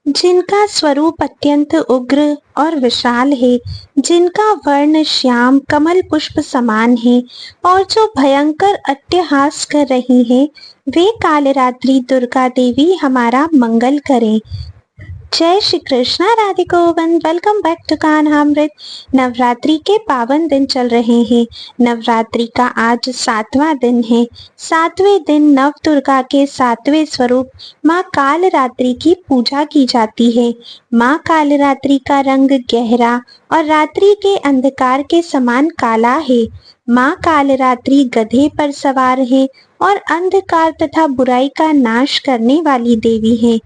जिनका स्वरूप अत्यंत उग्र और विशाल है, जिनका वर्ण श्याम कमल पुष्प समान है और जो भयंकर अट्टहास कर रही हैं, वे कालरात्रि दुर्गा देवी हमारा मंगल करें। जय Shri Krishna, Radhe Govind. Welcome back to Kanhamrit. Navratri के पावन दिन चल रहे हैं। नवरात्रि का आज 7वां दिन है। 7वें दिन नव दुर्गा के 7वें स्वरूप माँ कालरात्रि की पूजा की जाती है। माँ कालरात्रि का रंग गहरा और रात्रि के अंधकार के समान काला है। माँ कालरात्रि गधे पर सवार है और अंधकार तथा बुराई का नाश करने वाली देवी है।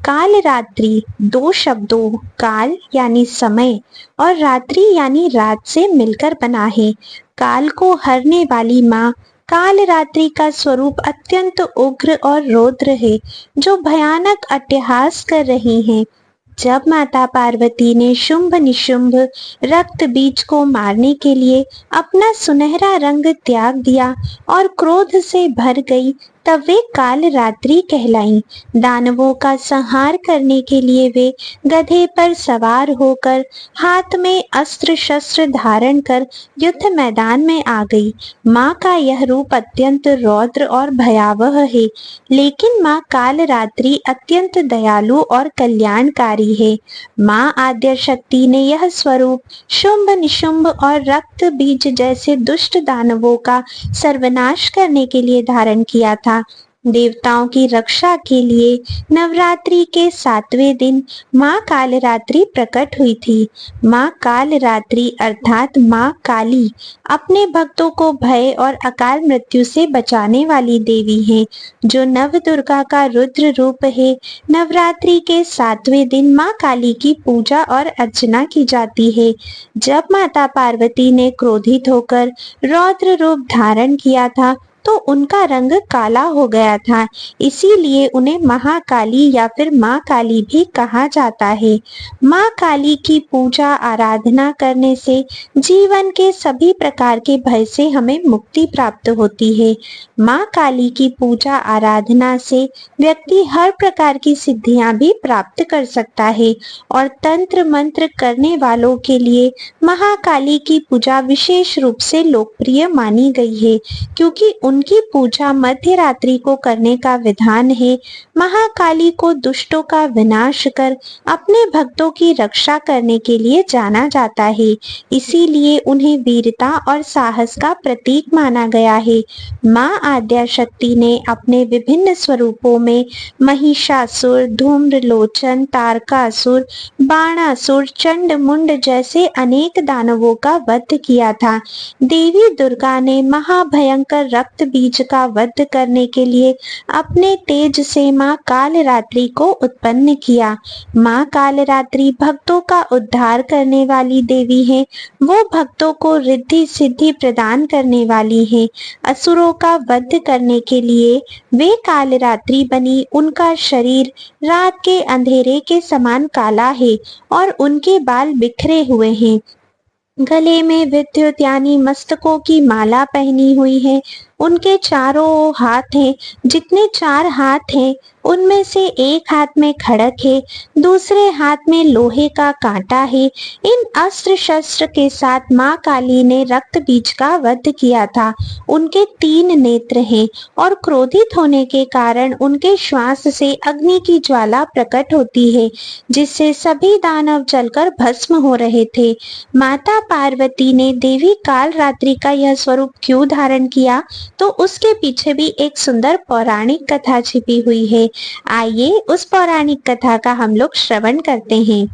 कालरात्रि दो शब्दों काल यानी समय और रात्रि यानी रात से मिलकर बना है। काल को हरने वाली माँ कालरात्रि का स्वरूप अत्यंत उग्र और रौद्र है, जो भयानक अट्टहास कर रही हैं। जब माता पार्वती ने शुंभ निशुंभ रक्त बीज को मारने के लिए अपना सुनहरा रंग त्याग दिया और क्रोध से भर गई, तब वे कालरात्रि कहलाई। दानवों का संहार करने के लिए वे गधे पर सवार होकर हाथ में अस्त्र शस्त्र धारण कर युद्ध मैदान में आ गई। माँ का यह रूप अत्यंत रौद्र और भयावह है, लेकिन माँ कालरात्रि अत्यंत दयालु और कल्याणकारी है। माँ आद्य शक्ति ने यह स्वरूप शुंभ निशुंभ और रक्त बीज जैसे दुष्ट दानवों का सर्वनाश करने के लिए धारण किया था। देवताओं की रक्षा के लिए नवरात्रि के 7वें दिन माँ कालरात्रि प्रकट हुई थी। माँ कालरात्रि अर्थात माँ काली अपने भक्तों को भय और अकाल मृत्यु से बचाने वाली देवी है, जो नव दुर्गा का रुद्र रूप है। नवरात्रि के 7वें दिन माँ काली की पूजा और अर्चना की जाती है। जब माता पार्वती ने क्रोधित होकर रौद्र रूप धारण किया था, तो उनका रंग काला हो गया था, इसीलिए उन्हें महाकाली या फिर माँ काली भी कहा जाता है। माँ काली की पूजा आराधना करने से जीवन के सभी प्रकार के भय से हमें मुक्ति प्राप्त होती है। माँ काली की पूजा आराधना से व्यक्ति हर प्रकार की सिद्धियां भी प्राप्त कर सकता है और तंत्र मंत्र करने वालों के लिए महाकाली की पूजा विशेष रूप से लोकप्रिय मानी गई है, क्योंकि उनकी पूजा मध्य रात्रि को करने का विधान है। महाकाली को दुष्टों का विनाश कर अपने भक्तों की रक्षा करने के लिए जाना जाता है, इसीलिए उन्हें वीरता और साहस का प्रतीक माना गया है। माँ आद्या शक्ति ने अपने विभिन्न स्वरूपों में महिषासुर, धूम्रलोचन, तारकासुर, बाणासुर, चंड मुंड जैसे अनेक दानवों का वध किया था। देवी दुर्गा ने महाभयंकर रक्त बीज का वध करने के लिए अपने तेज से माँ कालरात्रि को उत्पन्न किया। माँ कालरात्रि भक्तों का उद्धार करने वाली देवी है। वो भक्तों को रिद्धि सिद्धि प्रदान करने वाली है। असुरों का वध करने के लिए वे कालरात्रि बनी। उनका शरीर रात के अंधेरे के समान काला है और उनके बाल बिखरे हुए हैं। गले में विद्युत यानी मस्तकों की माला पहनी हुई है। उनके चारों हाथ हैं। जितने 4 हाथ हैं, उनमें से एक हाथ में खड़क है, दूसरे हाथ में लोहे का कांटा है। इन अस्त्र शस्त्र के साथ माँ काली ने रक्त बीज का वध किया था। उनके 3 नेत्र हैं और क्रोधित होने के कारण उनके श्वास से अग्नि की ज्वाला प्रकट होती है, जिससे सभी दानव जलकर भस्म हो रहे थे। माता पार्वती ने देवी कालरात्रि का यह स्वरूप क्यों धारण किया, तो उसके पीछे भी एक सुंदर पौराणिक कथा छिपी हुई है। आइए उस पौराणिक कथा का हम लोग श्रवण करते हैं।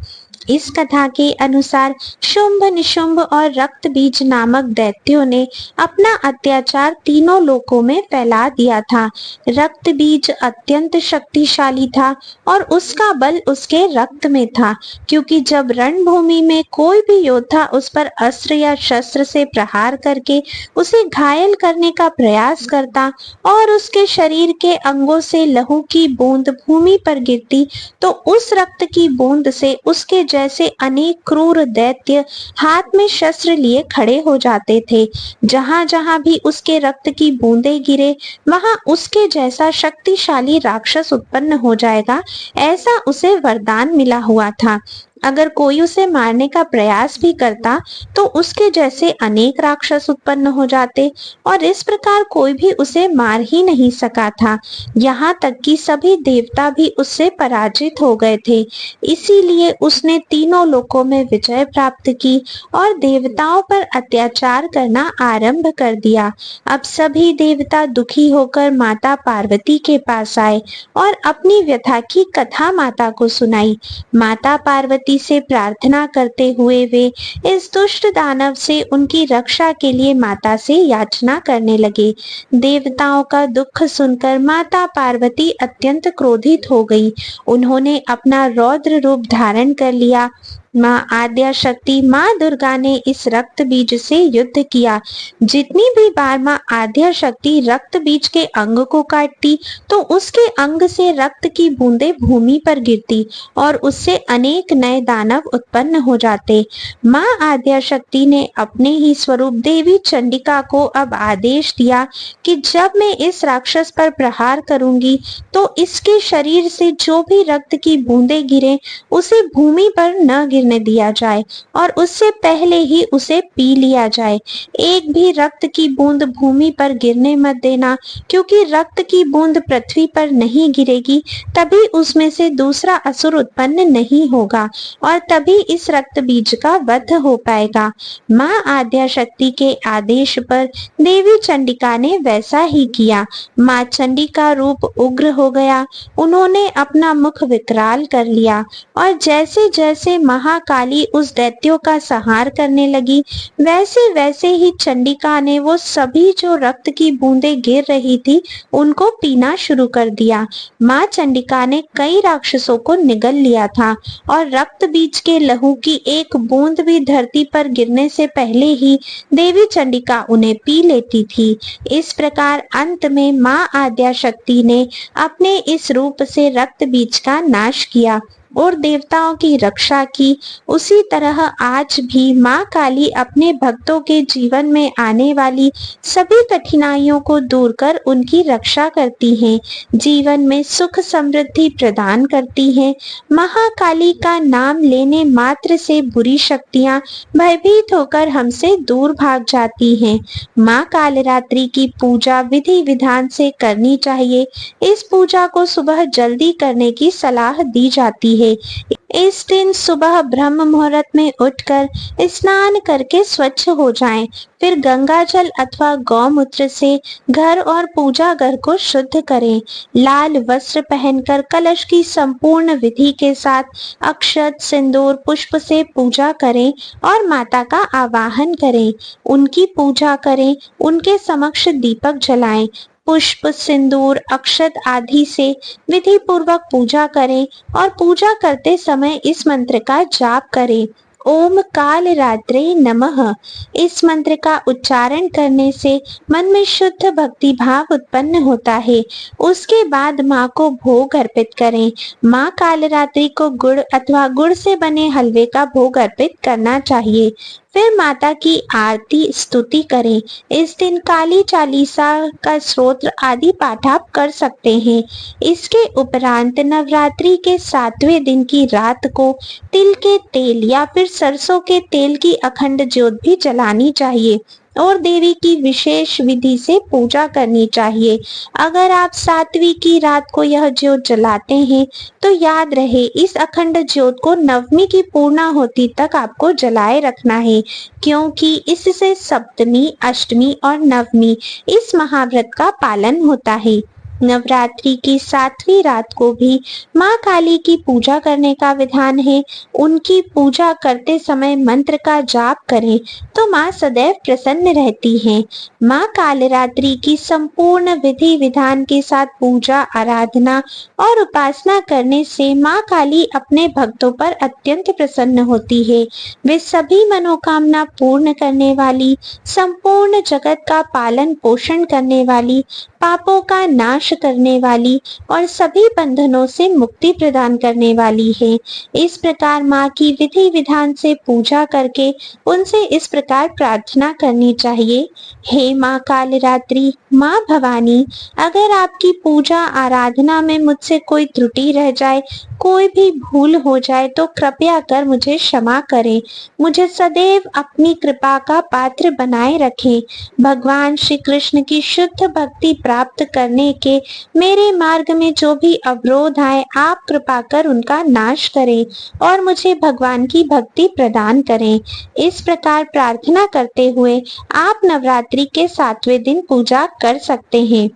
इस कथा के अनुसार शुंभ निशुंभ और रक्त बीज नामक दैत्यों ने अपना अत्याचार तीनों लोकों में फैला दिया था। रक्त बीज अत्यंत शक्तिशाली था और उसका बल उसके रक्त में था, क्योंकि जब रणभूमि में कोई भी योद्धा उस पर अस्त्र या शस्त्र से प्रहार करके उसे घायल करने का प्रयास करता और उसके शरीर के अंगों से लहू की बूंद भूमि पर गिरती, तो उस रक्त की बूंद से उसके जैसे अनेक क्रूर दैत्य हाथ में शस्त्र लिए खड़े हो जाते थे। जहां जहां भी उसके रक्त की बूंदें गिरे, वहां उसके जैसा शक्तिशाली राक्षस उत्पन्न हो जाएगा, ऐसा उसे वरदान मिला हुआ था। अगर कोई उसे मारने का प्रयास भी करता तो उसके जैसे अनेक राक्षस उत्पन्न हो जाते और इस प्रकार कोई भी उसे मार ही नहीं सका था। यहाँ तक कि सभी देवता भी उससे पराजित हो गए थे। इसीलिए उसने तीनों लोकों में विजय प्राप्त की और देवताओं पर अत्याचार करना आरंभ कर दिया। अब सभी देवता दुखी होकर माता पार्वती के पास आए और अपनी व्यथा की कथा माता को सुनाई। माता पार्वती से प्रार्थना करते हुए वे इस दुष्ट दानव से उनकी रक्षा के लिए माता से याचना करने लगे। देवताओं का दुख सुनकर माता पार्वती अत्यंत क्रोधित हो गई। उन्होंने अपना रौद्र रूप धारण कर लिया। माँ आद्या शक्ति माँ दुर्गा ने इस रक्त बीज से युद्ध किया। जितनी भी बार माँ आद्या शक्ति रक्त बीज के अंग को काटती तो उसके अंग से रक्त की बूंदें भूमि पर गिरती और उससे अनेक नए दानव उत्पन्न हो जाते। माँ आद्या शक्ति ने अपने ही स्वरूप देवी चंडिका को अब आदेश दिया कि जब मैं इस राक्षस पर प्रहार करूंगी तो इसके शरीर से जो भी रक्त की बूंदें गिरे उसे भूमि पर न गिरने दिया जाए और उससे पहले ही उसे पी लिया जाए। एक भी रक्त की बूंद भूमि पर गिरने मत देना, क्योंकि रक्त की बूंद पृथ्वी पर नहीं गिरेगी तभी उसमें से दूसरा असुर उत्पन्न नहीं होगा और तभी इस रक्त बीज का वध हो पाएगा। माँ आद्या शक्ति के आदेश पर देवी चंडिका ने वैसा ही किया। माँ चंडी का रूप उग्र हो गया। उन्होंने अपना मुख विकराल कर लिया और जैसे जैसे महाकाली उस दैत्यों का संहार करने लगी, वैसे वैसे ही चंडिका ने वो सभी जो रक्त की बूंदें गिर रही थी उनको पीना शुरू कर दिया। माँ चंडिका ने कई राक्षसों को निगल लिया था और रक्त बीज के लहू की एक बूंद भी धरती पर गिरने से पहले ही देवी चंडिका उन्हें पी लेती थी। इस प्रकार अंत में माँ आद्या शक्ति ने अपने इस रूप से रक्त बीज का नाश किया और देवताओं की रक्षा की। उसी तरह आज भी माँ काली अपने भक्तों के जीवन में आने वाली सभी कठिनाइयों को दूर कर उनकी रक्षा करती हैं, जीवन में सुख समृद्धि प्रदान करती हैं। महाकाली का नाम लेने मात्र से बुरी शक्तियाँ भयभीत होकर हमसे दूर भाग जाती हैं। माँ कालरात्रि की पूजा विधि विधान से करनी चाहिए। इस पूजा को सुबह जल्दी करने की सलाह दी जाती है। इस दिन सुबह ब्रह्म मुहूर्त में उठकर स्नान करके स्वच्छ हो जाएं, फिर गंगा जल अथवा गौमूत्र से घर और पूजा घर को शुद्ध करें। लाल वस्त्र पहनकर कलश की संपूर्ण विधि के साथ अक्षत सिंदूर पुष्प से पूजा करें और माता का आवाहन करें, उनकी पूजा करें, उनके समक्ष दीपक जलाएं। पुष्प सिंदूर अक्षत आदि से विधि पूर्वक पूजा करें और पूजा करते समय इस मंत्र का जाप करें, ओम काल रात्रे नमः। इस मंत्र का उच्चारण करने से मन में शुद्ध भक्ति भाव उत्पन्न होता है। उसके बाद माँ को भोग अर्पित करें। माँ कालरात्रि को गुड़ अथवा गुड़ से बने हलवे का भोग अर्पित करना चाहिए। फिर माता की आरती स्तुति करें। इस दिन काली चालीसा का स्तोत्र आदि पाठ आप कर सकते हैं। इसके उपरांत नवरात्रि के 7वें दिन की रात को तिल के तेल या फिर सरसों के तेल की अखंड ज्योत भी जलानी चाहिए और देवी की विशेष विधि से पूजा करनी चाहिए। अगर आप 7वीं की रात को यह ज्योत जलाते हैं तो याद रहे इस अखंड ज्योत को 9वीं की पूर्णाहुति तक आपको जलाए रखना है, क्योंकि इससे सप्तमी अष्टमी और नवमी इस महाव्रत का पालन होता है। नवरात्रि की 7वीं रात को भी माँ काली की पूजा करने का विधान है। उनकी पूजा करते समय मंत्र का जाप करें तो माँ सदैव प्रसन्न रहती हैं। माँ कालरात्रि की संपूर्ण विधि विधान के साथ पूजा आराधना और उपासना करने से माँ काली अपने भक्तों पर अत्यंत प्रसन्न होती है। वे सभी मनोकामना पूर्ण करने वाली, संपूर्ण जगत का पालन पोषण करने वाली, पापों का नाश करने वाली और सभी बंधनों से मुक्ति प्रदान करने वाली है। इस प्रकार माँ की विधि विधान से पूजा करके उनसे इस प्रकार प्रार्थना करनी चाहिए। हे माँ कालरात्रि, माँ भवानी, अगर आपकी पूजा आराधना में मुझसे कोई त्रुटि रह जाए, कोई भी भूल हो जाए तो कृपया कर मुझे क्षमा करें। मुझे सदैव अपनी कृपा का पात्र बनाए रखें। भगवान श्री कृष्ण की शुद्ध भक्ति प्राप्त करने के मेरे मार्ग में जो भी अवरोध आए, आप कृपा कर उनका नाश करें और मुझे भगवान की भक्ति प्रदान करें। इस प्रकार प्रार्थना करते हुए आप नवरात्रि के 7वें दिन पूजा कर सकते हैं।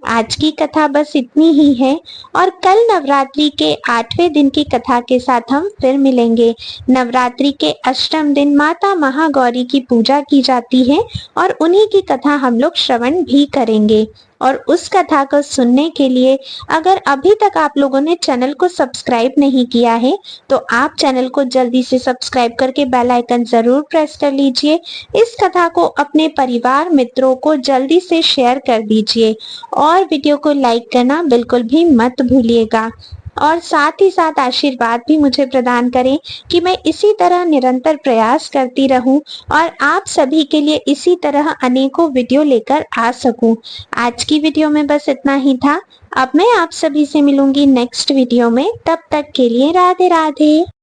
आज की कथा बस इतनी ही है और कल नवरात्रि के 8वें दिन की कथा के साथ हम फिर मिलेंगे। नवरात्रि के अष्टम दिन माता महागौरी की पूजा की जाती है और उन्हीं की कथा हम लोग श्रवण भी करेंगे। और उस कथा को सुनने के लिए अगर अभी तक आप लोगों ने चैनल को सब्सक्राइब नहीं किया है तो आप चैनल को जल्दी से सब्सक्राइब करके बेल आइकन जरूर प्रेस कर लीजिए। इस कथा को अपने परिवार मित्रों को जल्दी से शेयर कर दीजिए और वीडियो को लाइक करना बिल्कुल भी मत भूलिएगा। और साथ ही साथ आशीर्वाद भी मुझे प्रदान करें कि मैं इसी तरह निरंतर प्रयास करती रहूं और आप सभी के लिए इसी तरह अनेकों वीडियो लेकर आ सकूं। आज की वीडियो में बस इतना ही था। अब मैं आप सभी से मिलूंगी नेक्स्ट वीडियो में। तब तक के लिए राधे राधे।